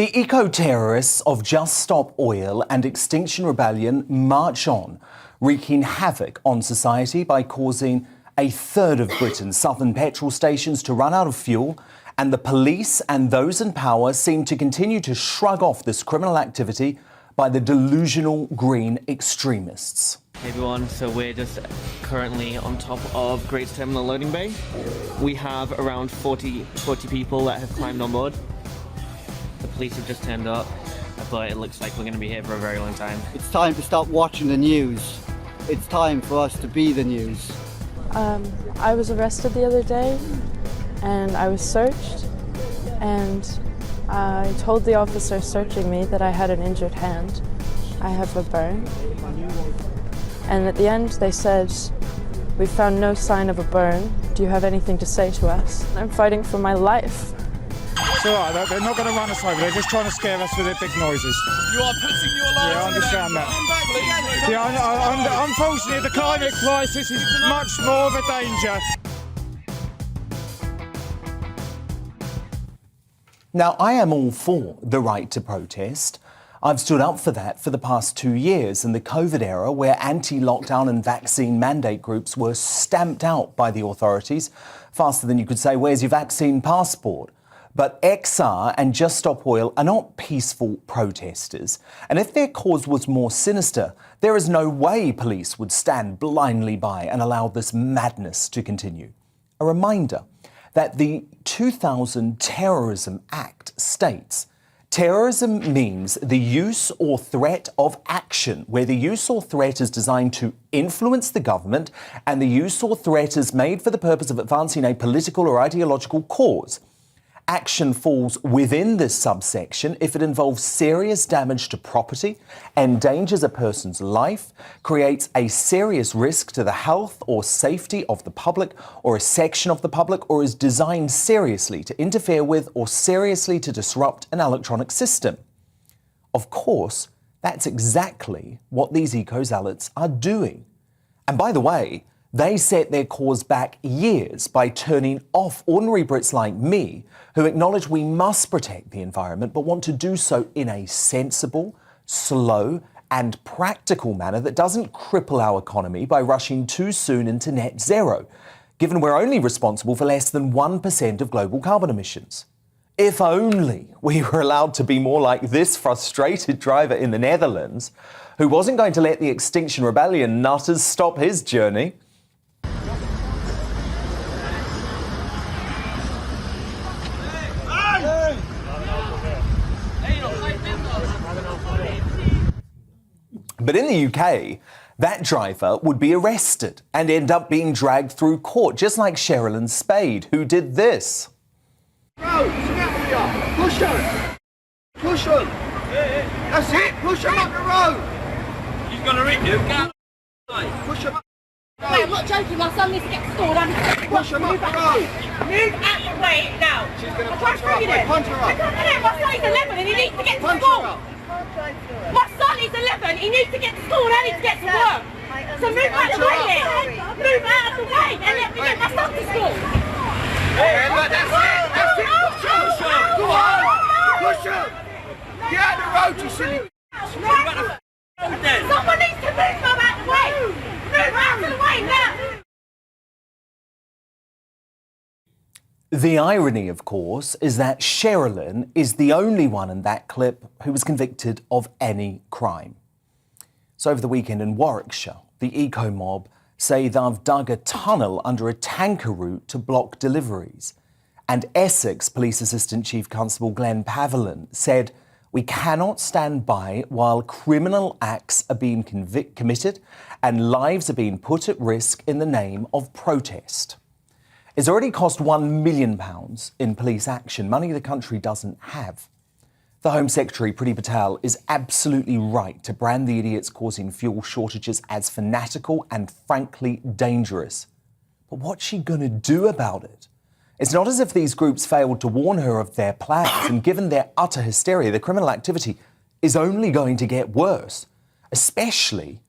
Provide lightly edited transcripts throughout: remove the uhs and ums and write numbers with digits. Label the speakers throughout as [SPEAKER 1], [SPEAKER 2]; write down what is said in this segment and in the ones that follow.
[SPEAKER 1] The eco-terrorists of Just Stop Oil and Extinction Rebellion march on, wreaking havoc on society by causing a third of Britain's southern petrol stations to run out of fuel, and the police and those in power seem to continue to shrug off this criminal activity by the delusional green extremists.
[SPEAKER 2] Hey everyone, so we're just currently on top of Great Terminal Loading Bay. We have around 40 people that have climbed on board. The police have just turned up, but it looks like we're going to be here for a very long time.
[SPEAKER 3] It's time to stop watching the news. It's time for us to be the news.
[SPEAKER 4] I was arrested the other day and I was searched, and I told the officer searching me that I had an injured hand. I have a burn. And at the end they said, "We found no sign of a burn. Do you have anything to say to us?" I'm fighting for my life.
[SPEAKER 5] It's all right, they're not going to run us over, they're just trying to scare us with their big noises.
[SPEAKER 6] You are putting your lives
[SPEAKER 5] I understand that. Yeah, unfortunately, the climate crisis is much more of a danger.
[SPEAKER 1] Now, I am all for the right to protest. I've stood up for that for the past 2 years in the COVID era, where anti-lockdown and vaccine mandate groups were stamped out by the authorities faster than you could say, "Where's your vaccine passport?" But XR and Just Stop Oil are not peaceful protesters. And if their cause was more sinister, there is no way police would stand blindly by and allow this madness to continue. A reminder that the 2000 Terrorism Act states, terrorism means the use or threat of action where the use or threat is designed to influence the government and the use or threat is made for the purpose of advancing a political or ideological cause. Action falls within this subsection if it involves serious damage to property, endangers a person's life, creates a serious risk to the health or safety of the public or a section of the public, or is designed seriously to interfere with or seriously to disrupt an electronic system. Of course, that's exactly what these eco-zealots are doing. And by the way, they set their cause back years by turning off ordinary Brits like me, who acknowledge we must protect the environment, but want to do so in a sensible, slow and practical manner that doesn't cripple our economy by rushing too soon into net zero, given we're only responsible for less than 1% of global carbon emissions. If only we were allowed to be more like this frustrated driver in the Netherlands, who wasn't going to let the Extinction Rebellion nutters stop his journey. But in the UK, that driver would be arrested and end up being dragged through court, just like Sherilyn Spade, who did this.
[SPEAKER 6] Push him! Push him! That's it! Push him up the road! He's gonna hit you. Push him up the road!
[SPEAKER 7] I'm not joking, my son needs to get stored.
[SPEAKER 6] Push him up the road!
[SPEAKER 7] Move out the way now!
[SPEAKER 6] She's gonna punch her up. Punch her up!
[SPEAKER 7] My son is 11 and he needs to get to school! My son is 11, he needs to get to school and I need to get to work! So move out the way then! Move out of the way and let me get my son to school!
[SPEAKER 6] Hey, look, that's it! That's it! Push him! Go on! Push him! Get out the road, you silly!
[SPEAKER 7] Someone needs to move him out the way! Move out of the way now!
[SPEAKER 1] The irony, of course, is that Sherilyn is the only one in that clip who was convicted of any crime. So over the weekend in Warwickshire, the eco-mob say they've dug a tunnel under a tanker route to block deliveries. And Essex Police Assistant Chief Constable Glenn Pavelin said, "We cannot stand by while criminal acts are being committed and lives are being put at risk in the name of protest." It's already cost £1 million in police action, money the country doesn't have. The Home Secretary, Priti Patel, is absolutely right to brand the idiots causing fuel shortages as fanatical and frankly dangerous. But what's she going to do about it? It's not as if these groups failed to warn her of their plans, and given their utter hysteria, the criminal activity is only going to get worse, especially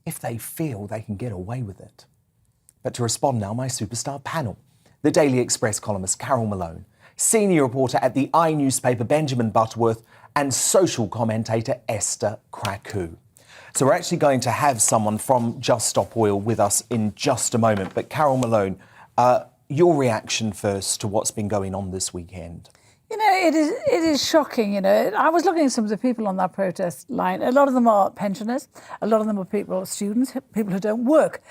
[SPEAKER 1] if they feel they can get away with it. But to respond now, my superstar panel. The Daily Express columnist Carol Malone, senior reporter at the newspaper Benjamin Butterworth, and social commentator Esther Kraku. So we're actually going to have someone from Just Stop Oil with us in just a moment. But Carol Malone, your reaction first to what's been going on this weekend.
[SPEAKER 8] You know, it is shocking, you know. I was looking at some of the people on that protest line. A lot of them are pensioners. A lot of them are students, people who don't work,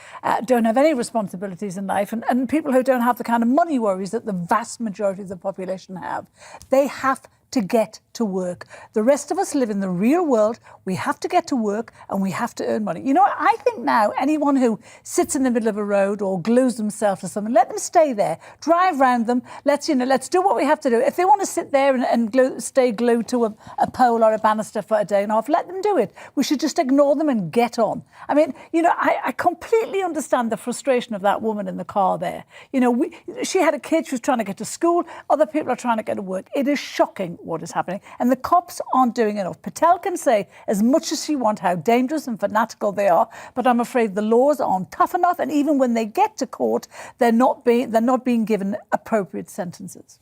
[SPEAKER 8] don't have any responsibilities in life, and people who don't have the kind of money worries that the vast majority of the population have. They have to get to work. The rest of us live in the real world. We have to get to work and we have to earn money. You know, I think now anyone who sits in the middle of a road or glues themselves to something, let them stay there. Drive round them. Let's do what we have to do. If they want to sit there and stay glued to a pole or a banister for a day and a half, let them do it. We should just ignore them and get on. I mean, you know, I completely understand the frustration of that woman in the car there. You know, she had a kid, she was trying to get to school, other people are trying to get to work. It is shocking what is happening, and the cops aren't doing enough. Patel can say as much as she wants how dangerous and fanatical they are, but I'm afraid the laws aren't tough enough, and even when they get to court, they're not being given appropriate sentences.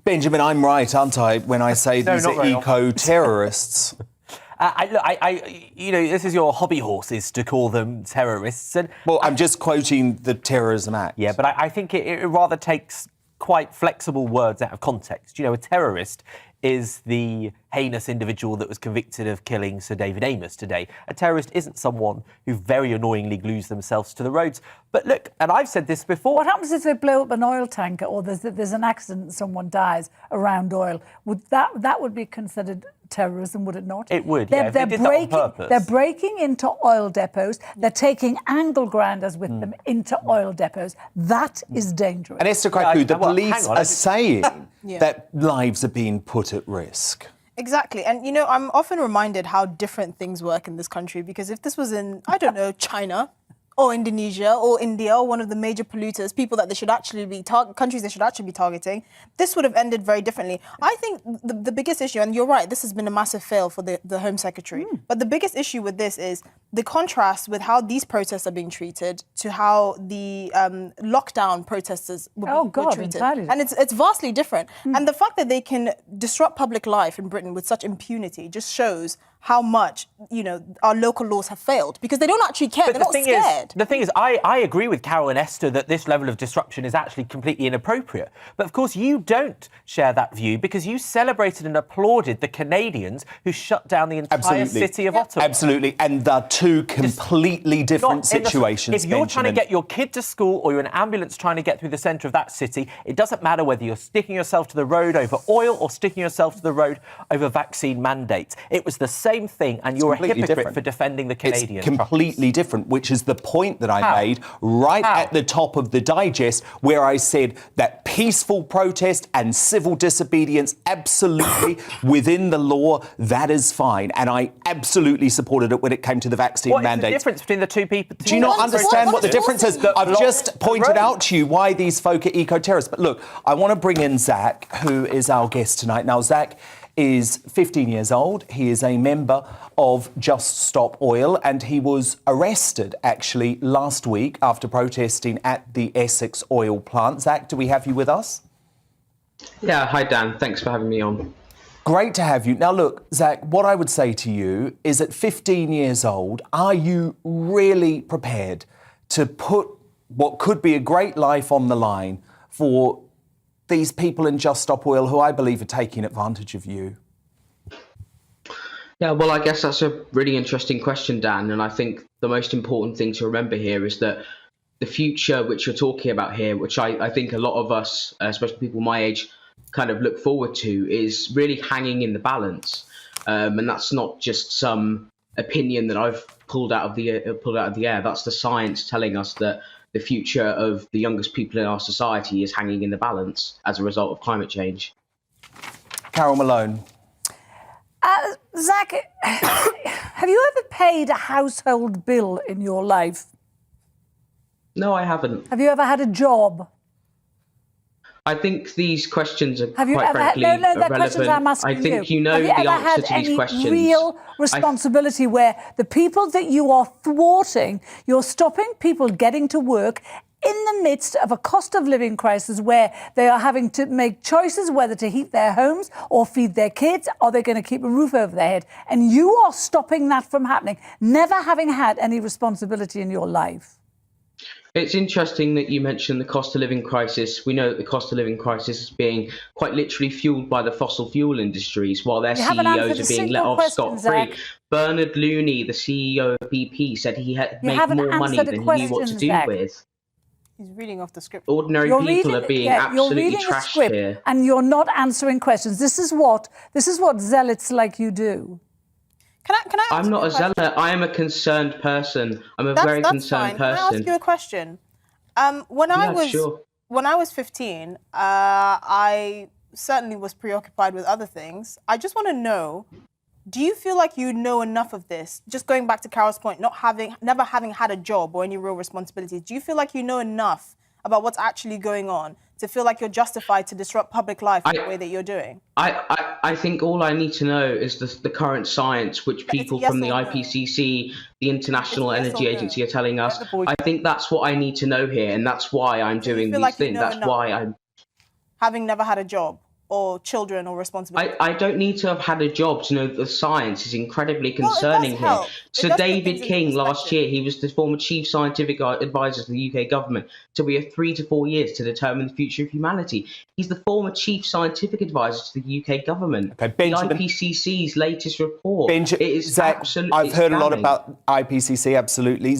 [SPEAKER 1] Benjamin, I'm right, aren't I, when I say these are eco-terrorists?
[SPEAKER 9] You know, this is your hobby horses to call them terrorists. And
[SPEAKER 1] well, I'm just quoting the Terrorism Act.
[SPEAKER 9] Yeah, but I think it rather takes quite flexible words out of context. You know, a terrorist is the heinous individual that was convicted of killing Sir David Amos today. A terrorist isn't someone who very annoyingly glues themselves to the roads. But look, and I've said this before.
[SPEAKER 8] What happens if they blow up an oil tanker or there's an accident and someone dies around oil? Would that would be considered terrorism, would it not?
[SPEAKER 9] It would, yeah. If they did that on purpose.
[SPEAKER 8] They're breaking into oil depots. They're taking angle grinders with them into oil depots. That is dangerous.
[SPEAKER 1] And Esther Kraku, the police are saying that lives are being put at risk.
[SPEAKER 10] Exactly. And, you know, I'm often reminded how different things work in this country, because if this was in, I don't know, China or Indonesia or India or one of the major polluters, people that they should actually be countries they should actually be targeting, this would have ended very differently. I think the biggest issue, and you're right, this has been a massive fail for the Home Secretary, but the biggest issue with this is the contrast with how these protests are being treated to how the lockdown protesters were treated.
[SPEAKER 8] Entirely.
[SPEAKER 10] And it's vastly different. And the fact that they can disrupt public life in Britain with such impunity just shows how much, you know, our local laws have failed, because they don't actually care. They're not scared.
[SPEAKER 9] The thing is, I agree with Carol and Esther that this level of disruption is actually completely inappropriate. But of course, you don't share that view, because you celebrated and applauded the Canadians who shut down the entire city of Ottawa.
[SPEAKER 1] Absolutely. And they're two completely different situations.
[SPEAKER 9] If you're trying to get your kid to school or you're an ambulance trying to get through the centre of that city, it doesn't matter whether you're sticking yourself to the road over oil or sticking yourself to the road over vaccine mandates. It was the same thing, and you're a hypocrite for defending the Canadian.
[SPEAKER 1] It's completely different, which is the point that I made right at the top of the digest, where I said that peaceful protest and civil disobedience, absolutely within the law, that is fine. And I absolutely supported it when it came to the vaccine mandate.
[SPEAKER 9] What's the difference between the two people?
[SPEAKER 1] Do you not understand what the difference is? I've just pointed out to you why these folk are eco-terrorists. But look, I want to bring in Zach, who is our guest tonight. Now, Zach is 15 years old. He is a member of Just Stop Oil, and he was arrested, actually, last week after protesting at the Essex oil plant. Zach, do we have you with us?
[SPEAKER 11] Yeah, hi, Dan. Thanks for having me on.
[SPEAKER 1] Great to have you. Now, look, Zach, what I would say to you is at 15 years old, are you really prepared to put what could be a great life on the line for these people in Just Stop Oil who I believe are taking advantage of you?
[SPEAKER 11] Yeah, well, I guess that's a really interesting question, Dan. And I think the most important thing to remember here is that the future which you're talking about here, which I think a lot of us, especially people my age, kind of look forward to, is really hanging in the balance. And that's not just some opinion that I've pulled out of the air. That's the science telling us that the future of the youngest people in our society is hanging in the balance as a result of climate change.
[SPEAKER 1] Carol Malone.
[SPEAKER 8] Zach, have you ever paid a household bill in your life?
[SPEAKER 11] No, I haven't.
[SPEAKER 8] Have you ever had a job?
[SPEAKER 11] I think these questions are
[SPEAKER 8] have you
[SPEAKER 11] quite
[SPEAKER 8] ever
[SPEAKER 11] frankly
[SPEAKER 8] had, no,
[SPEAKER 11] irrelevant.
[SPEAKER 8] questions I'm asking
[SPEAKER 11] I think
[SPEAKER 8] you
[SPEAKER 11] know the answer to these questions.
[SPEAKER 8] Have you ever had any real responsibility where the people that you are thwarting, you're stopping people getting to work in the midst of a cost of living crisis where they are having to make choices whether to heat their homes or feed their kids, or they're going to keep a roof over their head. And you are stopping that from happening, never having had any responsibility in your life.
[SPEAKER 11] It's interesting that you mentioned the cost of living crisis. We know that the cost of living crisis is being quite literally fueled by the fossil fuel industries, while their CEOs are being let off scot-free. Bernard Looney, the CEO of BP, said he had made more money than he knew what to do with.
[SPEAKER 10] He's reading off the script.
[SPEAKER 11] Ordinary people are being absolutely trashed here.
[SPEAKER 8] And you're not answering questions. This is what zealots like you do.
[SPEAKER 10] Can I ask
[SPEAKER 11] I'm not a zealot. I am a concerned person. I'm a very concerned person.
[SPEAKER 10] Can I ask you a question? When I was 15, I certainly was preoccupied with other things. I just want to know, do you feel like you know enough of this? Just going back to Carol's point, never having had a job or any real responsibilities, do you feel like you know enough about what's actually going on to feel like you're justified to disrupt public life in the way that you're doing?
[SPEAKER 11] I think all I need to know is the current science, which people from the IPCC, the International Energy Agency, are telling us. I think that's what I need to know here, and that's why I'm doing these things. That's why I'm...
[SPEAKER 10] Having never had a job or children or responsibilities?
[SPEAKER 11] I don't need to have had a job to know that the science is incredibly concerning here. So David King, last year, he was the former chief scientific advisor to the UK government. So we have 3 to 4 years to determine the future of humanity. He's the former chief scientific advisor to the UK government. Okay, Benjamin, the IPCC's latest report.
[SPEAKER 1] It is absolutely... I've heard a lot about IPCC, absolutely.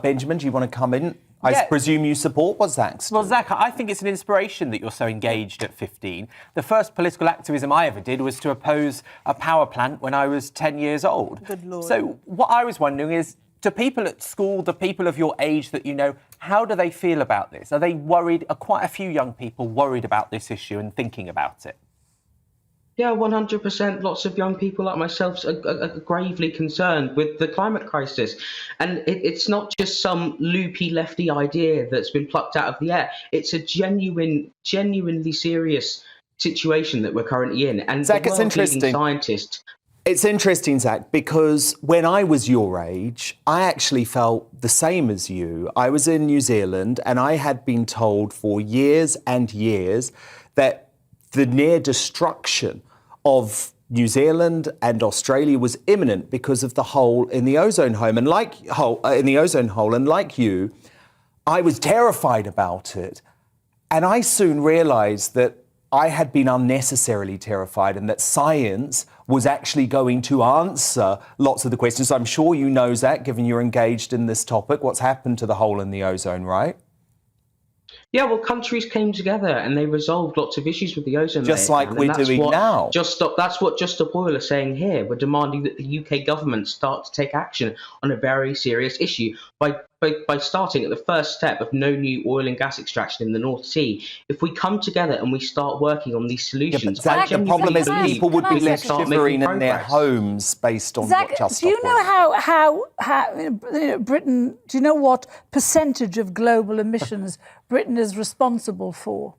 [SPEAKER 1] Benjamin, do you want to come in? I presume you support what Zach's doing.
[SPEAKER 9] Well, Zach, I think it's an inspiration that you're so engaged at 15. The first political activism I ever did was to oppose a power plant when I was 10 years old.
[SPEAKER 10] Good Lord.
[SPEAKER 9] So what I was wondering is, to people at school, the people of your age that you know, how do they feel about this? Are they worried? Are quite a few young people worried about this issue and thinking about it?
[SPEAKER 11] Yeah, 100%. Lots of young people like myself are gravely concerned with the climate crisis. And it's not just some loopy lefty idea that's been plucked out of the air. It's a genuinely serious situation that we're currently in. And
[SPEAKER 1] Zach, it's interesting. It's interesting, Zach, because when I was your age, I actually felt the same as you. I was in New Zealand and I had been told for years and years that the near destruction of New Zealand and Australia was imminent because of the hole in the ozone hole. And like you, I was terrified about it. And I soon realized that I had been unnecessarily terrified and that science was actually going to answer lots of the questions. I'm sure you know, Zach, given you're engaged in this topic, what's happened to the hole in the ozone, right?
[SPEAKER 11] Yeah, well, countries came together and they resolved lots of issues with the ozone layer.
[SPEAKER 1] Just like we're doing now.
[SPEAKER 11] That's what Just Stop Oil is saying here. We're demanding that the UK government start to take action on a very serious issue by starting at the first step of no new oil and gas extraction in the North Sea. If we come together and we start working on these solutions,
[SPEAKER 1] Zach, the problem is people would be less shivering in their homes based on
[SPEAKER 8] Zach,
[SPEAKER 1] what Just Stop
[SPEAKER 8] do you know how Britain? Do you know what percentage of global emissions Britain is responsible for?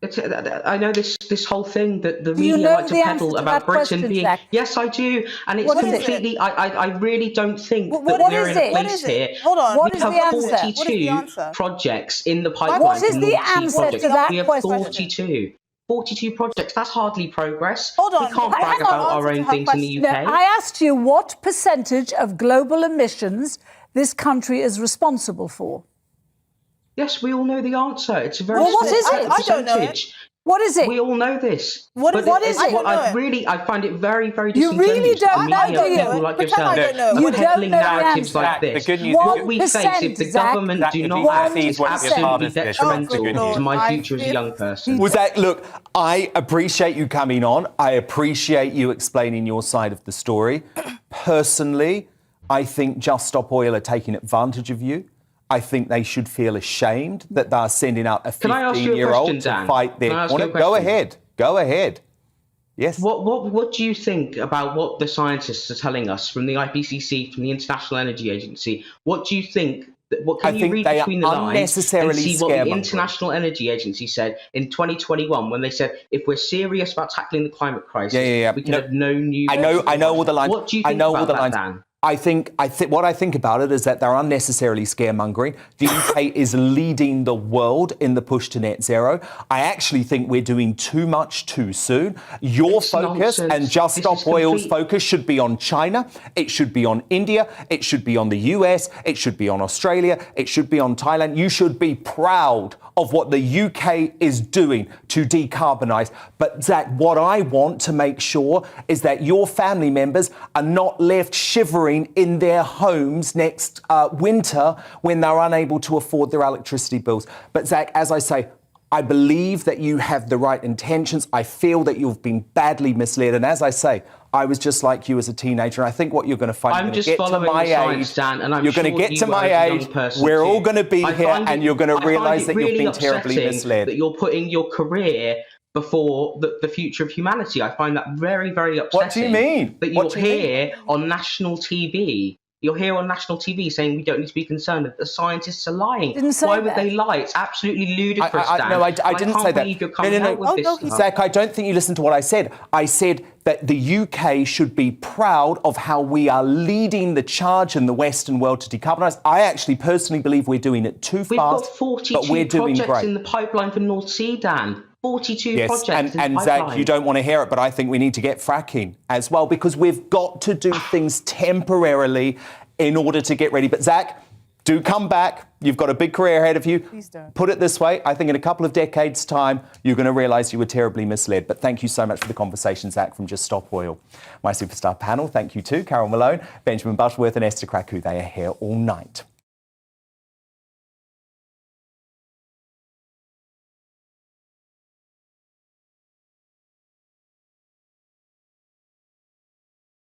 [SPEAKER 11] I know this whole thing that the media like to peddle about Britain being... Zach? Yes, I do. And it's completely... I really don't think that we're in a place here.
[SPEAKER 10] Hold on.
[SPEAKER 8] What
[SPEAKER 11] we
[SPEAKER 8] is
[SPEAKER 11] have
[SPEAKER 8] the answer?
[SPEAKER 11] 42 projects in the pipeline.
[SPEAKER 8] What is the answer to that
[SPEAKER 11] we have
[SPEAKER 8] question?
[SPEAKER 11] 42 projects. That's hardly progress.
[SPEAKER 10] Hold on.
[SPEAKER 11] We can't brag about our own things in the UK.
[SPEAKER 8] No, I asked you what percentage of global emissions this country is responsible for.
[SPEAKER 11] Yes, we all know the answer. It's a very
[SPEAKER 8] what is it?
[SPEAKER 10] I don't know it.
[SPEAKER 8] What is it?
[SPEAKER 11] We all know this.
[SPEAKER 10] What is it?
[SPEAKER 11] I find it very, very
[SPEAKER 8] You
[SPEAKER 11] disingenuous.
[SPEAKER 8] really don't know, do you?
[SPEAKER 11] People like yourself,
[SPEAKER 8] You
[SPEAKER 11] peddling
[SPEAKER 8] don't know
[SPEAKER 11] narratives
[SPEAKER 8] the
[SPEAKER 11] like this.
[SPEAKER 9] The good news
[SPEAKER 11] What we face if the government do not act is absolutely detrimental to my future as a young person.
[SPEAKER 1] Well, Zach, look, I appreciate you coming on. I appreciate you explaining your side of the story. Personally, I think Just Stop Oil are taking advantage of you. I think they should feel ashamed that they're sending out a 15-year-old to fight their corner. Go ahead. Yes.
[SPEAKER 11] What do you think about what the scientists are telling us from the IPCC, from the International Energy Agency? What do you think? What can you read between the lines and see what the International Energy Agency said in 2021 when they said if we're serious about tackling the climate crisis, we can have no new.
[SPEAKER 1] I know all the lines.
[SPEAKER 11] What do you think about that, Dan?
[SPEAKER 1] What I think about it is that they're unnecessarily scaremongering. The UK is leading the world in the push to net zero. I actually think we're doing too much too soon. Your focus and Just Stop Oil's focus should be on China. It should be on India. It should be on the US. It should be on Australia. It should be on Thailand. You should be proud of what the UK is doing to decarbonise. But Zach, what I want to make sure is that your family members are not left shivering in their homes next winter when they're unable to afford their electricity bills. But Zach, as I say, I believe that you have the right intentions. I feel that you've been badly misled. And as I say, I was just like you as a teenager. I think what you're going to find,
[SPEAKER 11] I'm just following the science, Dan, and I'm
[SPEAKER 1] you're going to get to my age. We're all going to be here, and you're going to realise that you've been terribly misled.
[SPEAKER 11] That you're putting your career before the future of humanity. I find that very, very upsetting.
[SPEAKER 1] What do you mean?
[SPEAKER 11] That you're here on national TV. You're here on national TV saying we don't need to be concerned that the scientists are lying. Why would they lie? It's absolutely ludicrous, Dan.
[SPEAKER 1] No, I didn't say that.
[SPEAKER 11] No.
[SPEAKER 1] Zach, I don't think you listened to what I said. I said that the UK should be proud of how we are leading the charge in the Western world to decarbonise. I actually personally believe we're doing it too fast,
[SPEAKER 11] We've got 42
[SPEAKER 1] but we're doing
[SPEAKER 11] projects
[SPEAKER 1] great.
[SPEAKER 11] in the pipeline for North Sea, Dan. 42
[SPEAKER 1] yes,
[SPEAKER 11] projects
[SPEAKER 1] and Zach, you don't want to hear it, but I think we need to get fracking as well, because we've got to do things temporarily in order to get ready. But Zach, do come back. You've got a big career ahead of you.
[SPEAKER 10] Please don't.
[SPEAKER 1] Put it this way, I think in a couple of decades' time, you're going to realise you were terribly misled. But thank you so much for the conversation, Zach, from Just Stop Oil. My superstar panel, thank you too. Carol Malone, Benjamin Butterworth and Esther Kraku. They are here all night.